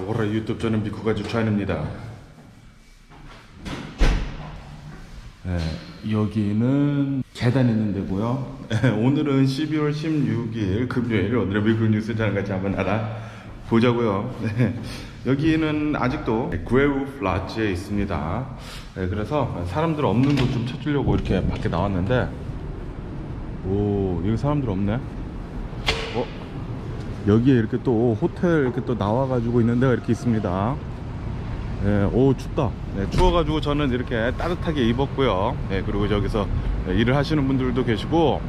오라 유튜브 저는 미쿠가주 차인입니다. 여기는 계단 있는 데고요. 오늘은 12월 16일 금요일, 오늘의 미국 뉴스 저랑 같이 한번 알아보자고요. 여기는 아직도 그레우 플라츠에 있습니다. 그래서 사람들 없는 곳 좀 찾으려고 이렇게 밖에 나왔는데, 오, 여기 사람들 없네. 여기에 이렇게 또 호텔 이렇게 또 나와가지고 있는 데가 이렇게 있습니다. 오, 춥다. 추워가지고 저는 이렇게 따뜻하게 입었고요. 그리고 저기서 일을 하시는 분들도 계시고,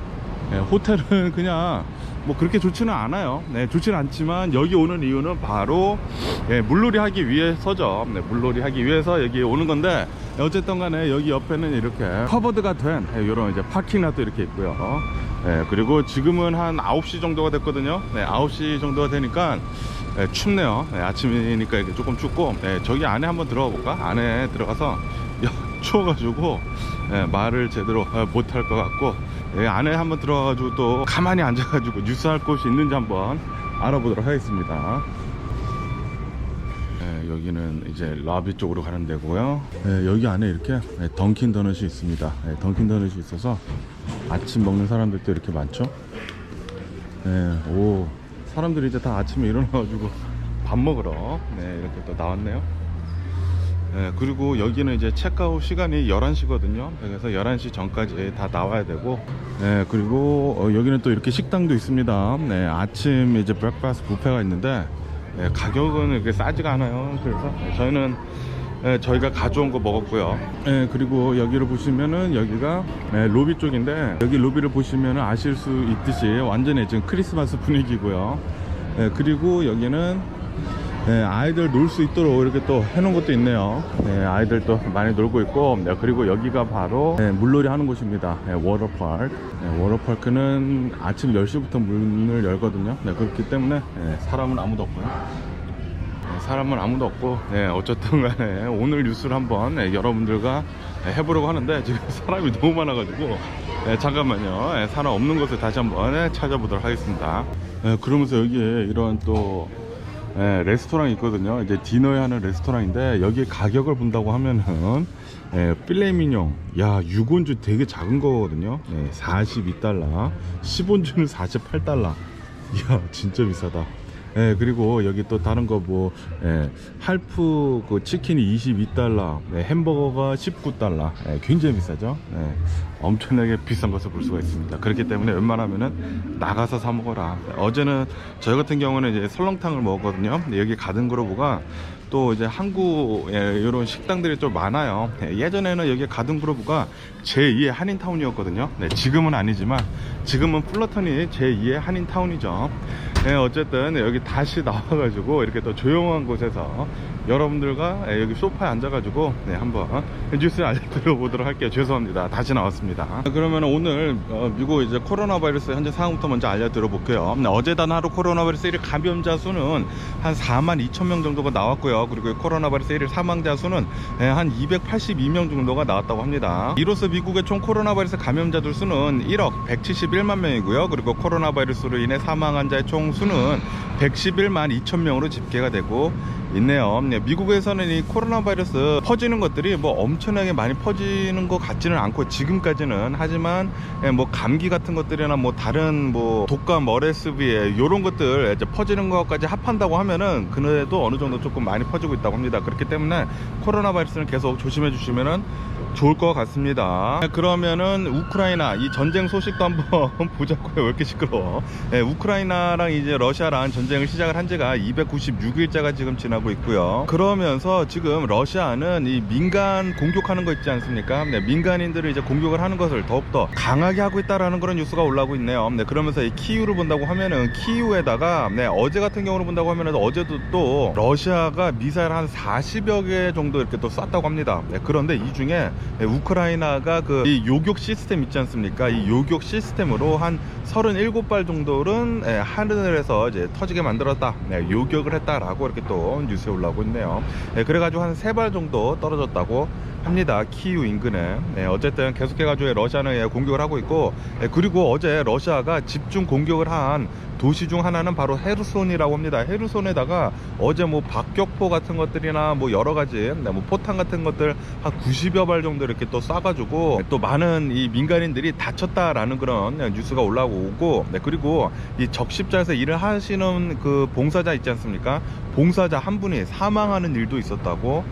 호텔은 그냥 뭐 그렇게 좋지는 않아요. 좋지는 않지만 여기 오는 이유는 바로 물놀이 하기 위해서죠. 물놀이 하기 위해서 여기 오는 건데, 어쨌든 간에 여기 옆에는 이렇게 커버드가 된 이런 이제 파킹라도 이렇게 있고요. 그리고 지금은 한 9시 정도가 됐거든요. 9시 정도가 되니까 춥네요. 아침이니까 이렇게 조금 춥고, 저기 안에 한번 들어가 볼까? 안에 들어가서 추워가지고 말을 제대로 못할 것 같고, 안에 한번 들어가가지고 또 가만히 앉아가지고 뉴스 할 곳이 있는지 한번 알아보도록 하겠습니다. 여기는 이제 러비 쪽으로 가는 데고요. 여기 안에 이렇게 던킨 도넛이 있습니다. 던킨 도넛이 있어서 아침 먹는 사람들도 이렇게 많죠. 오, 사람들이 이제 다 아침에 일어나가지고 밥 먹으러 이렇게 또 나왔네요. 그리고 여기는 이제 체크아웃 시간이 11시거든요. 그래서 11시 전까지 다 나와야 되고, 그리고 여기는 또 이렇게 식당도 있습니다. 아침 이제 브렉파스트 뷔페가 있는데, 가격은 이렇게 싸지가 않아요. 그래서 저희는 저희가 가져온 거 먹었고요. 그리고 여기를 보시면은 여기가 로비 쪽인데, 여기 로비를 보시면은 아실 수 있듯이 완전히 지금 크리스마스 분위기고요. 그리고 여기는 아이들 놀 수 있도록 이렇게 또 해놓은 것도 있네요. 아이들도 많이 놀고 있고, 그리고 여기가 바로 물놀이 하는 곳입니다. 워터파크. 워터파크는 아침 10시부터 문을 열거든요. 그렇기 때문에 사람은 아무도 없고요. 사람은 아무도 없고, 어쨌든 간에 오늘 뉴스를 한번 여러분들과 해보려고 하는데, 지금 사람이 너무 많아가지고 잠깐만요. 사람 없는 곳을 다시 한번 찾아보도록 하겠습니다. 그러면서 여기에 이런 또 레스토랑이 있거든요. 이제 디너에 하는 레스토랑인데, 여기 가격을 본다고 하면은 필레미뇽, 야, 6온주 되게 작은 거거든요. 42달러, 10온주는 48달러. 이야, 진짜 비싸다. 그리고 여기 또 다른 거 뭐 할프 그 치킨이 22달러, 햄버거가 19달러. 굉장히 비싸죠. 엄청나게 비싼 것을 볼 수가 있습니다. 그렇기 때문에 웬만하면은 나가서 사 먹어라. 어제는 저희 같은 경우는 이제 설렁탕을 먹었거든요. 여기 가든그로브가 또 이제 한국 이런 식당들이 좀 많아요. 예전에는 여기 가든그로브가 제2의 한인타운이었거든요. 지금은 아니지만 지금은 플러턴이 제2의 한인타운이죠. 어쨌든 여기 다시 나와가지고 이렇게 또 조용한 곳에서 여러분들과 여기 소파에 앉아가지고 한번 뉴스 알려드려보도록 할게요. 죄송합니다. 다시 나왔습니다. 그러면 오늘 미국 이제 코로나 바이러스 현재 상황부터 먼저 알려드려볼게요. 어제 단 하루 코로나 바이러스 1일 감염자 수는 한 42,000명 정도가 나왔고요. 그리고 코로나 바이러스 1일 사망자 수는 한 282명 정도가 나왔다고 합니다. 이로써 미국의 총 코로나 바이러스 감염자들 수는 1억 171만 명이고요. 그리고 코로나 바이러스로 인해 사망한 자의 총 수는 111만 2천명으로 집계가 되고 있네요. 미국에서는 이 코로나 바이러스 퍼지는 것들이 뭐 엄청나게 많이 퍼지는 것 같지는 않고, 지금까지는. 하지만 뭐 감기 같은 것들이나 뭐 다른 뭐 독감, RSV 이런 것들 이제 퍼지는 것까지 합한다고 하면은 그래도 어느 정도 조금 많이 퍼지고 있다고 합니다. 그렇기 때문에 코로나 바이러스는 계속 조심해 주시면은 좋을 것 같습니다. 그러면은 우크라이나 이 전쟁 소식도 한번 보자고요. 왜 이렇게 시끄러워? 우크라이나랑 이제 러시아랑 전쟁을 시작을 한 지가 296일째가 지금 지나고 있고요. 그러면서 지금 러시아는 이 민간 공격하는 거 있지 않습니까? 민간인들을 이제 공격을 하는 것을 더욱더 강하게 하고 있다라는 그런 뉴스가 올라오고 있네요. 그러면서 이 키이우를 본다고 하면은 키이우에다가 어제 같은 경우로 본다고 하면은 어제도 또 러시아가 미사일 한 40여 개 정도 이렇게 또 쐈다고 합니다. 그런데 이 중에 우크라이나가 이 요격 시스템 있지 않습니까? 이 요격 시스템으로 한 37발 정도는 하늘에서 이제 터지게 만들었다, 요격을 했다라고 이렇게 또 뉴스에 올라오고 있네요. 그래가지고 한 3발 정도 떨어졌다고 합니다. 키이우 인근에. 네, 어쨌든 계속해가지고 러시아는 공격을 하고 있고, 그리고 어제 러시아가 집중 공격을 한 도시 중 하나는 바로 헤르손이라고 합니다. 헤르손에다가 어제 뭐 박격포 같은 것들이나 뭐 여러 가지 뭐 포탄 같은 것들 한 90여 발 정도 이렇게 또 쏴가지고 또 많은 이 민간인들이 다쳤다라는 그런 뉴스가 올라오고, 그리고 이 적십자에서 일을 하시는 그 봉사자 있지 않습니까? 봉사자 한 분이 사망하는 일도 있었다고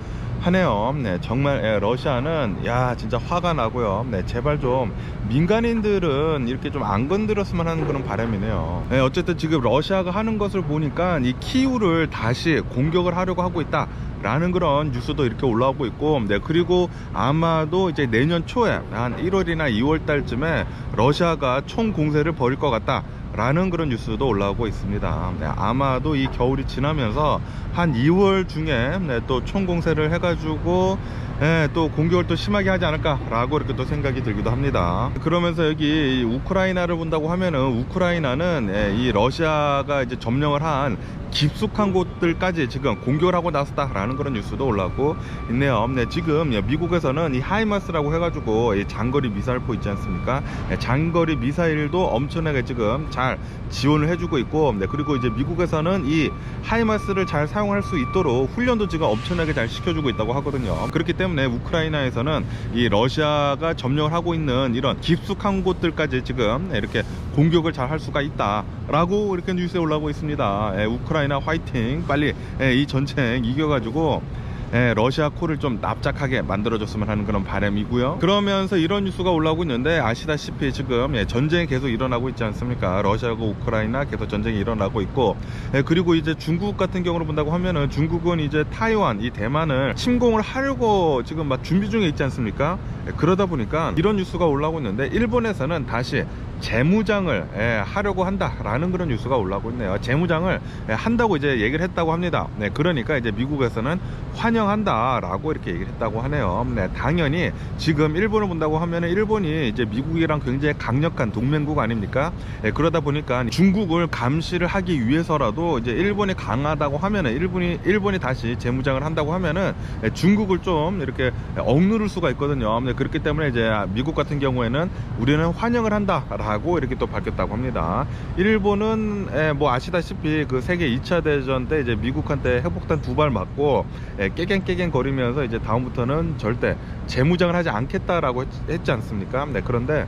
하네요. 네, 정말 러시아는 진짜 화가 나고요. 네, 제발 좀 민간인들은 이렇게 좀 안 건드렸으면 하는 그런 바람이네요. 네, 어쨌든 지금 러시아가 하는 것을 보니까 이 키우를 다시 공격을 하려고 하고 있다 라는 그런 뉴스도 이렇게 올라오고 있고, 네, 그리고 아마도 이제 내년 초에 한 1월이나 2월 달쯤에 러시아가 총 공세를 벌일 것 같다 라는 그런 뉴스도 올라오고 있습니다. 네, 아마도 이 겨울이 지나면서 한 2월 중에 또 총공세를 해가지고 또 공격을 또 심하게 하지 않을까 라고 이렇게 또 생각이 들기도 합니다. 그러면서 여기 우크라이나를 본다고 하면은, 우크라이나는 이 러시아가 이제 점령을 한 깊숙한 곳들까지 지금 공격을 하고 나섰다라는 그런 뉴스도 올라오고 있네요. 네, 지금 미국에서는 이 하이마스라고 해가지고 이 장거리 미사일포 있지 않습니까? 장거리 미사일도 엄청나게 지금 잘 지원을 해주고 있고, 그리고 이제 미국에서는 이 하이마스를 잘 사용할 수 있도록 훈련도 지금 엄청나게 잘 시켜주고 있다고 하거든요. 그렇기 때문에 우크라이나에서는 이 러시아가 점령을 하고 있는 이런 깊숙한 곳들까지 지금 이렇게 공격을 잘 할 수가 있다라고 이렇게 뉴스에 올라오고 있습니다. 우크라이나 화이팅! 빨리 이 전쟁 이겨가지고 러시아 코를 좀 납작하게 만들어줬으면 하는 그런 바람이고요. 그러면서 이런 뉴스가 올라오고 있는데, 아시다시피 지금 전쟁이 계속 일어나고 있지 않습니까? 러시아하고 우크라이나 계속 전쟁이 일어나고 있고, 그리고 이제 중국 같은 경우로 본다고 하면은, 중국은 이제 타이완, 이 대만을 침공을 하려고 지금 막 준비 중에 있지 않습니까? 그러다 보니까 이런 뉴스가 올라오고 있는데, 일본에서는 다시 재무장을 하려고 한다라는 그런 뉴스가 올라오고 있네요. 재무장을 한다고 이제 얘기를 했다고 합니다. 네, 그러니까 이제 미국에서는 환영한다라고 이렇게 얘기를 했다고 하네요. 네, 당연히 지금 일본을 본다고 하면은, 일본이 이제 미국이랑 굉장히 강력한 동맹국 아닙니까? 그러다 보니까 중국을 감시를 하기 위해서라도 이제 일본이 강하다고 하면은, 일본이 다시 재무장을 한다고 하면은 중국을 좀 이렇게 억누를 수가 있거든요. 네, 그렇기 때문에 이제 미국 같은 경우에는 우리는 환영을 한다라고 이렇게 또 밝혔다고 합니다. 일본은 뭐 아시다시피 그 세계 2차 대전 때 이제 미국한테 핵폭탄 2발 맞고 깨갱깨갱 거리면서 이제 다음부터는 절대 재무장을 하지 않겠다라고 했지 않습니까? 네, 그런데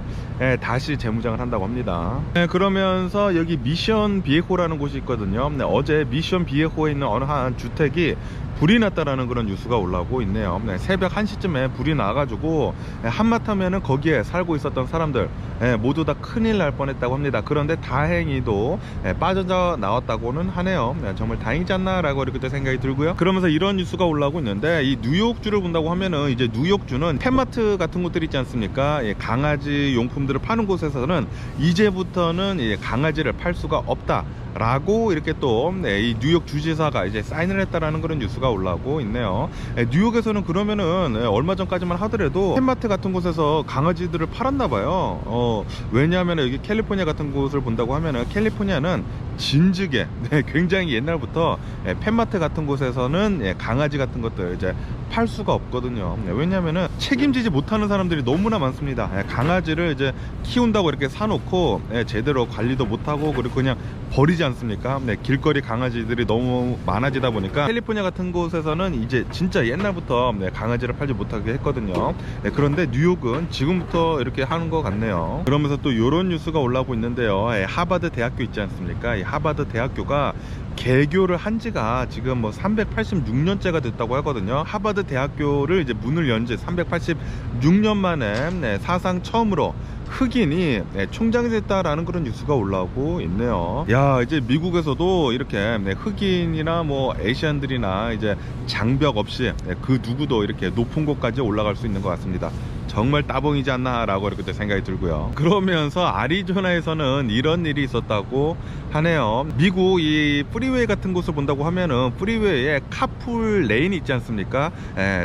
다시 재무장을 한다고 합니다. 그러면서 여기 미션 비에호라는 곳이 있거든요. 네, 어제 미션 비에호에 있는 어느 한 주택이 불이 났다라는 그런 뉴스가 올라오고 있네요. 네, 새벽 1시쯤에 불이 나가지고 한마터면은 거기에 살고 있었던 사람들 모두 다 큰일 날 뻔했다고 합니다. 그런데 다행히도 빠져나왔다고는 하네요. 네, 정말 다행이지 않나 라고 이렇게 생각이 들고요. 그러면서 이런 뉴스가 올라오고 있는데, 이 뉴욕주를 본다고 하면은, 이제 뉴욕주는 펫마트 같은 곳들 있지 않습니까? 강아지 용품들을 파는 곳에서는 이제부터는 강아지를 팔 수가 없다 라고 이렇게 또 이 뉴욕 주지사가 이제 사인을 했다라는 그런 뉴스가 올라오고 있네요. 뉴욕에서는 그러면은 얼마 전까지만 하더라도 펫마트 같은 곳에서 강아지들을 팔았나 봐요. 왜냐하면 여기 캘리포니아 같은 곳을 본다고 하면은, 캘리포니아는 진즉에 굉장히 옛날부터 펫마트 같은 곳에서는 강아지 같은 것들 이제 팔 수가 없거든요. 왜냐하면은 책임지지 못하는 사람들이 너무나 많습니다. 강아지를 이제 키운다고 이렇게 사놓고 제대로 관리도 못하고, 그리고 그냥 버리지 않습니까? 길거리 강아지들이 너무 많아지다 보니까 캘리포니아 같은 곳에서는 이제 진짜 옛날부터 강아지를 팔지 못하게 했거든요. 그런데 뉴욕은 지금부터 이렇게 하는 것 같네요. 그러면서 또 이런 뉴스가 올라오고 있는데요. 하버드 대학교 있지 않습니까? 이 하버드 대학교가 개교를 한 지가 지금 뭐 386년째가 됐다고 하거든요. 하버드 대학교를 이제 문을 연 지 386년 만에 사상 처음으로 흑인이 총장이 됐다라는 그런 뉴스가 올라오고 있네요. 이제 미국에서도 이렇게 흑인이나 뭐 아시안들이나 이제 장벽 없이 그 누구도 이렇게 높은 곳까지 올라갈 수 있는 것 같습니다. 정말 따봉이지 않나라고 이렇게 또 생각이 들고요. 그러면서 애리조나에서는 이런 일이 있었다고 하네요. 미국 이 프리웨이 같은 곳을 본다고 하면은 프리웨이에 카풀 레인이 있지 않습니까?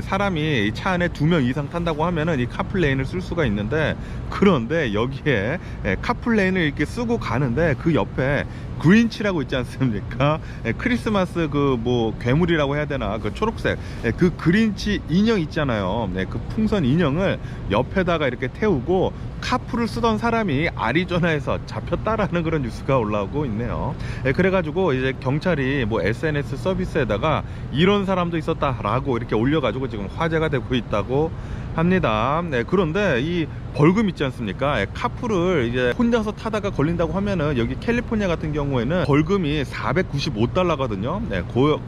사람이 차 안에 2명 이상 탄다고 하면은 이 카풀 레인을 쓸 수가 있는데, 그런데 여기에 카풀 레인을 이렇게 쓰고 가는데 그 옆에 그린치라고 있지 않습니까? 크리스마스 그 뭐 괴물이라고 해야 되나, 그 초록색 그 그린치 인형 있잖아요. 그 풍선 인형을 옆에다가 이렇게 태우고 카풀을 쓰던 사람이 애리조나에서 잡혔다라는 그런 뉴스가 올라오고 있네요. 그래가지고 이제 경찰이 뭐 SNS 서비스에다가 이런 사람도 있었다라고 이렇게 올려가지고 지금 화제가 되고 있다고 합니다. 그런데 이 벌금 있지 않습니까? 카풀을 이제 혼자서 타다가 걸린다고 하면은 여기 캘리포니아 같은 경우에는 벌금이 495달러거든요.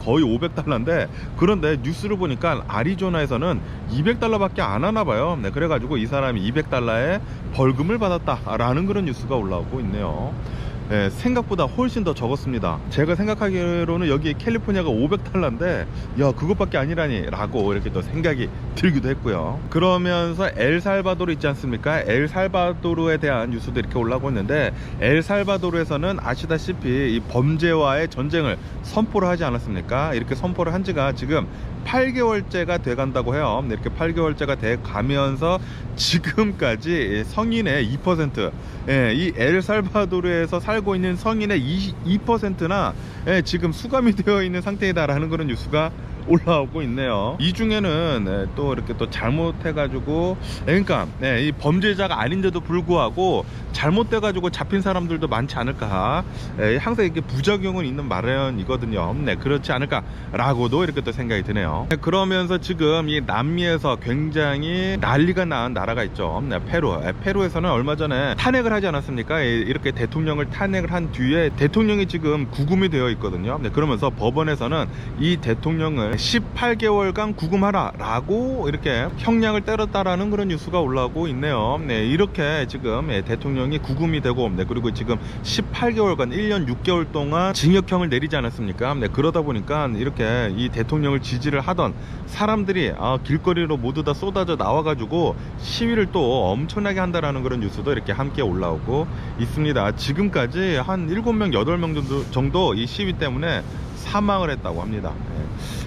거의 500달러인데, 그런데 뉴스를 보니까 애리조나에서는 200달러밖에 안 하나 봐요. 그래가지고 이 사람이 200달러의 벌금을 받았다라는 그런 뉴스가 올라오고 있네요. 생각보다 훨씬 더 적었습니다. 제가 생각하기로는 여기 캘리포니아가 500달러인데 야, 그것밖에 아니라니 라고 이렇게 또 생각이 들기도 했고요. 그러면서 엘살바도르 있지 않습니까? 엘살바도르에 대한 뉴스도 이렇게 올라오고 있는데, 엘살바도르에서는 아시다시피 이 범죄와의 전쟁을 선포를 하지 않았습니까? 이렇게 선포를 한 지가 지금 8개월째가 돼 간다고 해요. 이렇게 8개월째가 돼 가면서 지금까지 성인의 2%, 이 엘살바도르에서 살고 있는 성인의 2%나 지금 수감이 되어 있는 상태이다라는 그런 뉴스가 올라오고 있네요. 이 중에는 또 이렇게 또 잘못해가지고, 그러니까 이 범죄자가 아닌데도 불구하고 잘못돼가지고 잡힌 사람들도 많지 않을까, 항상 이렇게 부작용은 있는 마련이거든요. 그렇지 않을까라고도 이렇게 또 생각이 드네요. 그러면서 지금 이 남미에서 굉장히 난리가 난 나라가 있죠. 페루. 페루에서는 얼마 전에 탄핵을 하지 않았습니까? 이렇게 대통령을 탄핵을 한 뒤에 대통령이 지금 구금이 되어 있거든요. 그러면서 법원에서는 이 대통령을 18개월간 구금하라 라고 이렇게 형량을 때렸다라는 그런 뉴스가 올라오고 있네요. 이렇게 지금 대통령이 구금이 되고, 그리고 지금 18개월간 1년 6개월 동안 징역형을 내리지 않았습니까? 그러다 보니까 이렇게 이 대통령을 지지를 하던 사람들이 길거리로 모두 다 쏟아져 나와가지고 시위를 또 엄청나게 한다라는 그런 뉴스도 이렇게 함께 올라오고 있습니다. 지금까지 한 7명, 8명 정도 이 시위 때문에 사망을 했다고 합니다.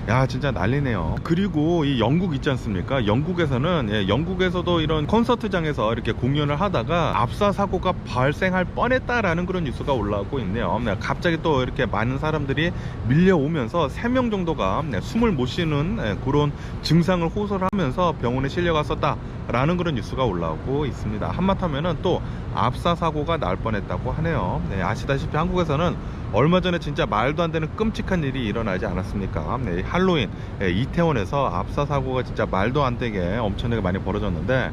야, 진짜 난리네요. 그리고 이 영국 있지 않습니까? 영국에서는 영국에서도 이런 콘서트장에서 이렇게 공연을 하다가 압사 사고가 발생할 뻔했다라는 그런 뉴스가 올라오고 있네요. 갑자기 또 이렇게 많은 사람들이 밀려오면서 3명 정도가 숨을 못 쉬는 그런 증상을 호소하면서 병원에 실려갔었다라는 그런 뉴스가 올라오고 있습니다. 한마디하면은 또 압사 사고가 날 뻔했다고 하네요. 아시다시피 한국에서는 얼마 전에 진짜 말도 안 되는 끔찍한 일이 일어나지 않았습니까? 할로윈 이태원에서 압사 사고가 진짜 말도 안 되게 엄청나게 많이 벌어졌는데,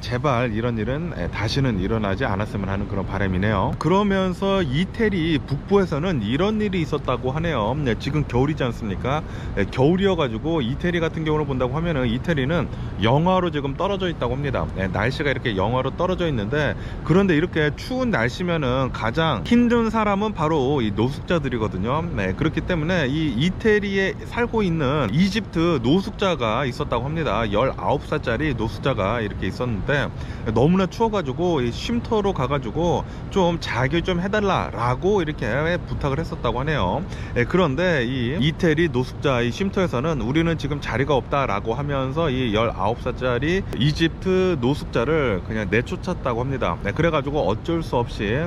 제발 이런 일은 다시는 일어나지 않았으면 하는 그런 바람이네요. 그러면서 이태리 북부에서는 이런 일이 있었다고 하네요. 지금 겨울이지 않습니까? 겨울이어가지고 이태리 같은 경우를 본다고 하면은 이태리는 영하로 지금 떨어져 있다고 합니다. 날씨가 이렇게 영하로 떨어져 있는데, 그런데 이렇게 추운 날씨면은 가장 힘든 사람은 바로 이 노숙자들이거든요. 그렇기 때문에 이 이태리에 살고 있는 이집트 노숙자가 있었다고 합니다. 19살짜리 노숙자가 이렇게 있었는데 너무나 추워가지고 이 쉼터로 가가지고 좀 자기 좀 해달라라고 이렇게 부탁을 했었다고 하네요. 그런데 이 이태리 노숙자 이 쉼터에서는 우리는 지금 자리가 없다라고 하면서 이 19살짜리 이집트 노숙자를 그냥 내쫓았다고 합니다. 그래가지고 어쩔 수 없이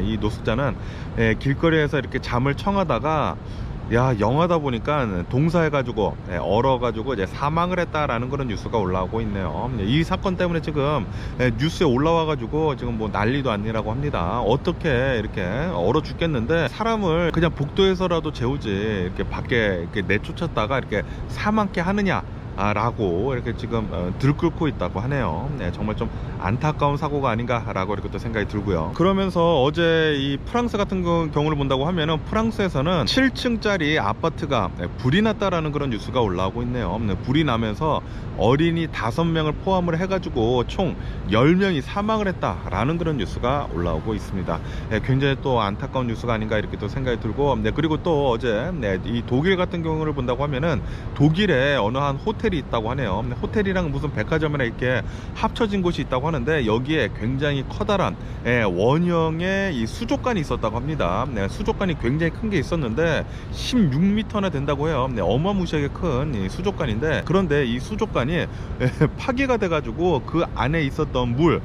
이 노숙자는 길거리에서 이렇게 잠을 청하다가 영하다 보니까 동사해가지고 얼어가지고 이제 사망을 했다라는 그런 뉴스가 올라오고 있네요. 이 사건 때문에 지금 뉴스에 올라와가지고 지금 뭐 난리도 아니라고 합니다. 어떻게 이렇게 얼어 죽겠는데 사람을 그냥 복도에서라도 재우지 이렇게 밖에 이렇게 내쫓았다가 이렇게 사망케 하느냐 라고 이렇게 지금 들끓고 있다고 하네요. 정말 좀 안타까운 사고가 아닌가 라고 이렇게 또 생각이 들고요. 그러면서 어제 이 프랑스 같은 경우를 본다고 하면은 프랑스에서는 7층짜리 아파트가 불이 났다라는 그런 뉴스가 올라오고 있네요. 불이 나면서 어린이 5명을 포함을 해가지고 총 10명이 사망을 했다라는 그런 뉴스가 올라오고 있습니다. 굉장히 또 안타까운 뉴스가 아닌가 이렇게 또 생각이 들고, 그리고 또 어제 이 독일 같은 경우를 본다고 하면은 독일의 어느 한 호텔 호텔이 있다고 하네요. 호텔이랑 무슨 백화점이나 이렇게 합쳐진 곳이 있다고 하는데 여기에 굉장히 커다란 원형의 이 수족관이 있었다고 합니다. 수족관이 굉장히 큰 게 있었는데 16m나 된다고 해요. 어마무시하게 큰 이 수족관인데, 그런데 이 수족관이 파괴가 돼가지고 그 안에 있었던 물,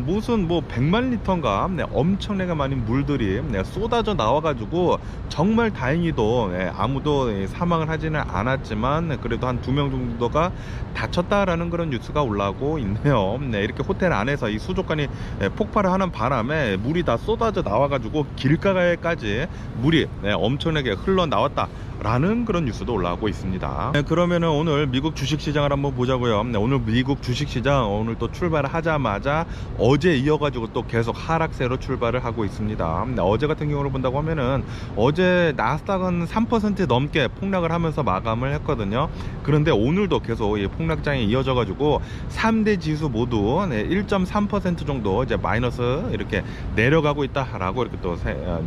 무슨 뭐 100만 리터인가 엄청나게 많은 물들이 쏟아져 나와가지고 정말 다행히도 아무도 사망을 하지는 않았지만 그래도 한 2명 정도가 다쳤다라는 그런 뉴스가 올라오고 있네요. 이렇게 호텔 안에서 이 수족관이 폭발을 하는 바람에 물이 다 쏟아져 나와가지고 길가에까지 물이 엄청나게 흘러나왔다 라는 그런 뉴스도 올라오고 있습니다. 그러면은 오늘 미국 주식시장을 한번 보자고요. 오늘 미국 주식시장 오늘 또 출발을 하자마자 어제 이어가지고 또 계속 하락세로 출발을 하고 있습니다. 어제 같은 경우를 본다고 하면은 어제 나스닥은 3% 넘게 폭락을 하면서 마감을 했거든요. 그런데 오늘도 계속 이 폭락장이 이어져가지고 3대 지수 모두 1.3% 정도 이제 마이너스 이렇게 내려가고 있다라고 이렇게 또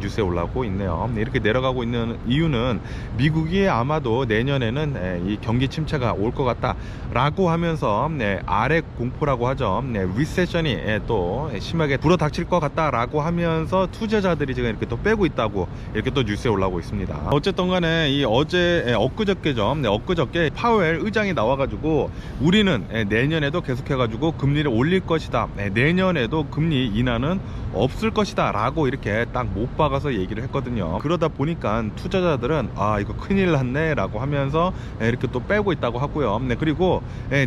뉴스에 올라오고 있네요. 이렇게 내려가고 있는 이유는 미국이 아마도 내년에는 이 경기 침체가 올 것 같다 라고 하면서 아래 공포라고 하죠. 리세션이 또 심하게 불어닥칠 것 같다 라고 하면서 투자자들이 지금 이렇게 또 빼고 있다고 이렇게 또 뉴스에 올라오고 있습니다. 어쨌든 간에 이 어제 엊그저께죠. 엊그저께 파웰 의장이 나와가지고 우리는 내년에도 계속해가지고 금리를 올릴 것이다, 내년에도 금리 인하는 없을 것이다 라고 이렇게 딱 못 박아서 얘기를 했거든요. 그러다 보니까 투자자들은 아 이거 큰일 났네 라고 하면서 이렇게 또 빼고 있다고 하고요. 그리고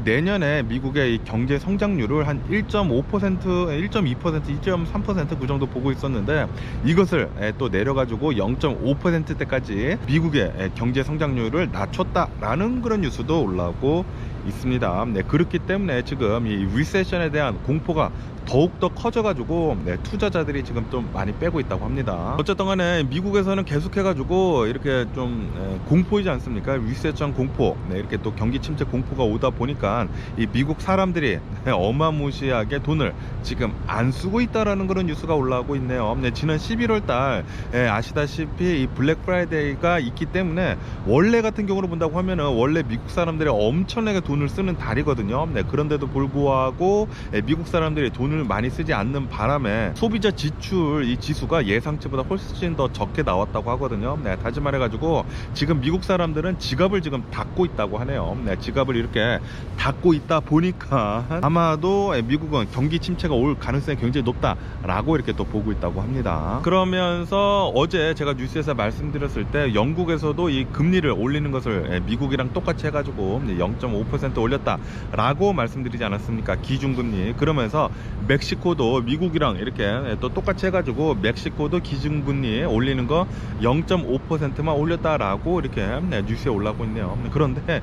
내년에 미국의 이 경제 성장률을 한 1.5%, 1.2%, 2.3% 그 정도 보고 있었는데 이것을 또 내려가지고 0.5%대까지 미국의 경제 성장률을 낮췄다라는 그런 뉴스도 올라오고 있습니다. 그렇기 때문에 지금 이 리세션에 대한 공포가 더욱더 커져가지고 투자자들이 지금 좀 많이 빼고 있다고 합니다. 어쨌든 간에 미국에서는 계속해가지고 이렇게 좀 공포이지 않습니까? 리세션 공포, 이렇게 또 경기 침체 공포가 오다 보니까 이 미국 사람들이 어마무시하게 돈을 지금 안 쓰고 있다라는 그런 뉴스가 올라오고 있네요. 지난 11월달 아시다시피 이 블랙 프라이데이가 있기 때문에 원래 같은 경우로 본다고 하면은 원래 미국 사람들이 엄청나게 돈을 쓰는 달이거든요. 그런데도 불구하고 미국 사람들이 돈을 많이 쓰지 않는 바람에 소비자 지출 이 지수가 예상치보다 훨씬 더 적게 나왔다고 하거든요. 다시 말해가지고 지금 미국 사람들은 지갑을 지금 닫고 있다고 하네요. 지갑을 이렇게 닫고 있다 보니까 아마도 미국은 경기 침체가 올 가능성이 굉장히 높다라고 이렇게 또 보고 있다고 합니다. 그러면서 어제 제가 뉴스에서 말씀드렸을 때 영국에서도 이 금리를 올리는 것을 미국이랑 똑같이 해가지고 0.5% 올렸다라고 말씀드리지 않았습니까? 기준금리. 그러면서 멕시코도 미국이랑 이렇게 또 똑같이 해가지고 멕시코도 기준금리 올리는 거 0.5%만 올렸다라고 이렇게 뉴스에 올라오고 있네요. 그런데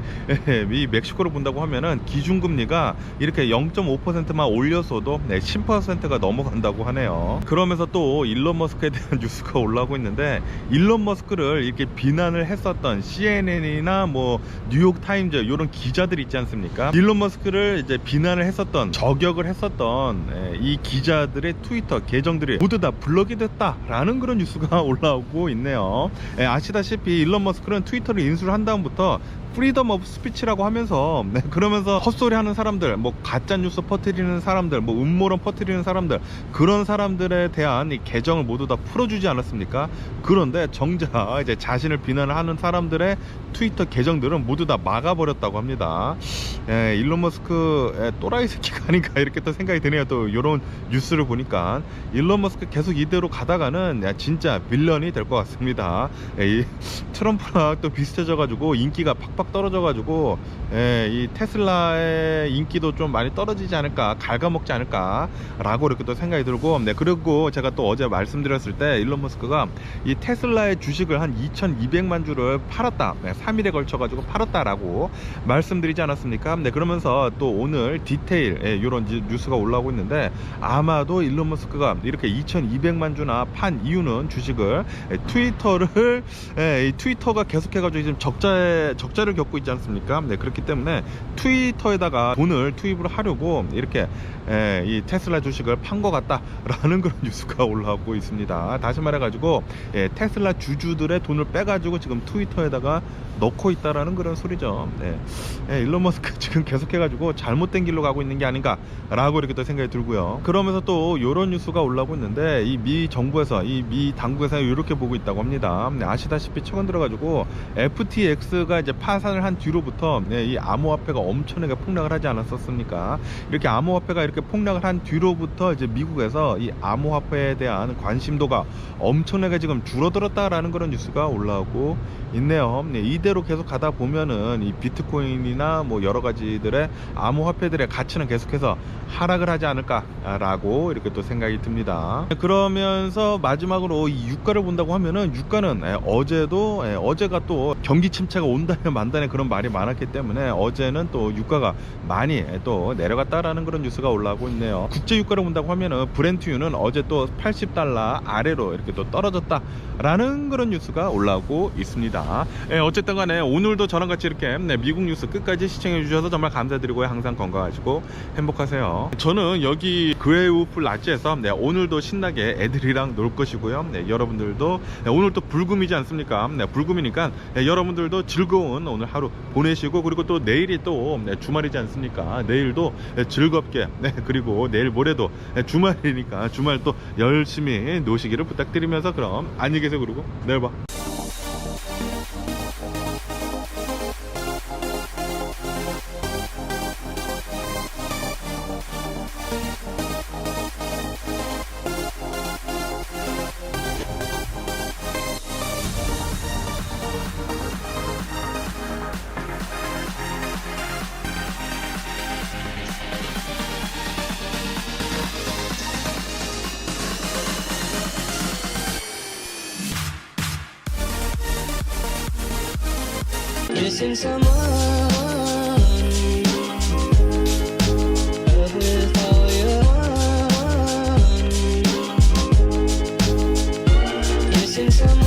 이 멕시코를 본다고 하면은 기준금리가 이렇게 0.5%만 올렸어도 10%가 넘어간다고 하네요. 그러면서 또 일론 머스크에 대한 뉴스가 올라오고 있는데 일론 머스크를 이렇게 비난을 했었던 CNN이나 뭐 뉴욕타임즈 이런 기자들 있지 않습니까? 일론 머스크를 이제 비난을 했었던, 저격을 했었던 이 기자들의 트위터 계정들이 모두 다 블럭이 됐다라는 그런 뉴스가 올라오고 있네요. 아시다시피 일론 머스크는 트위터를 인수를 한 다음부터 프리덤 오브 스피치라고 하면서 그러면서 헛소리 하는 사람들, 뭐 가짜 뉴스 퍼뜨리는 사람들, 뭐 음모론 퍼뜨리는 사람들, 그런 사람들에 대한 이 계정을 모두 다 풀어주지 않았습니까? 그런데 정작 이제 자신을 비난을 하는 사람들의 트위터 계정들은 모두 다 막아버렸다고 합니다. 일론 머스크 또라이 새끼가 아닌가 이렇게 또 생각이 드네요. 또 이런 뉴스를 보니까 일론 머스크 계속 이대로 가다가는 진짜 빌런이 될 것 같습니다. 이 트럼프랑 또 비슷해져가지고 인기가 팍팍 떨어져가지고 이 테슬라의 인기도 좀 많이 떨어지지 않을까, 갉아먹지 않을까 라고 이렇게 또 생각이 들고, 그리고 제가 또 어제 말씀드렸을 때 일론 머스크가 이 테슬라의 주식을 한 2200만 주를 팔았다, 3일에 걸쳐 가지고 팔았다라고 말씀드리지 않았습니까? 그러면서 또 오늘 디테일 이런 뉴스가 올라오고 있는데 아마도 일론 머스크가 이렇게 2200만 주나 판 이유는 주식을 트위터가 계속해가지고 지금 적자를 위기를 겪고 있지 않습니까? 네, 그렇기 때문에 트위터에다가 돈을 투입을 하려고 이렇게 이 테슬라 주식을 판 것 같다라는 그런 뉴스가 올라오고 있습니다. 다시 말해가지고 테슬라 주주들의 돈을 빼가지고 지금 트위터에다가 넣고 있다라는 그런 소리죠. 일론 머스크 지금 계속해가지고 잘못된 길로 가고 있는 게 아닌가라고 이렇게 또 생각이 들고요. 그러면서 또 이런 뉴스가 올라오고 있는데 이 미 정부에서 이 미 당국에서 이렇게 보고 있다고 합니다. 아시다시피 최근 들어가지고 FTX가 이제 파산을 한 뒤로부터 이 암호화폐가 엄청나게 폭락을 하지 않았었습니까? 이렇게 암호화폐가 이렇게 폭락을 한 뒤로부터 이제 미국에서 이 암호화폐에 대한 관심도가 엄청나게 지금 줄어들었다라는 그런 뉴스가 올라오고 있네요. 이대로 계속 가다 보면은 이 비트코인이나 뭐 여러 가지들의 암호화폐들의 가치는 계속해서 하락을 하지 않을까라고 이렇게 또 생각이 듭니다. 그러면서 마지막으로 이 유가를 본다고 하면은 유가는 어제가 또 경기 침체가 온다면 만다는 그런 말이 많았기 때문에 어제는 또 유가가 많이 또 내려갔다라는 그런 뉴스가 올라오고 있네요. 국제 유가를 본다고 하면은 브렌트유는 어제 또 $80 아래로 이렇게 또 떨어졌다라는 그런 뉴스가 올라오고 있습니다. 어쨌든 간에 오늘도 저랑 같이 이렇게 미국 뉴스 끝까지 시청해 주셔서 정말 감사드리고요. 항상 건강하시고 행복하세요. 저는 여기 그레우프 라지에서 오늘도 신나게 애들이랑 놀 것이고요. 여러분들도 오늘 또 불금이지 않습니까? 불금이니까 여러분들도 즐거운 오늘 하루 보내시고, 그리고 또 내일이 또 주말이지 않습니까? 내일도 즐겁게, 그리고 내일 모레도 주말이니까 주말 또 열심히 노시기를 부탁드리면서 그럼 안녕히 계세요. 그리고 내일 봐. Missing someone with all your heart. Missing someone.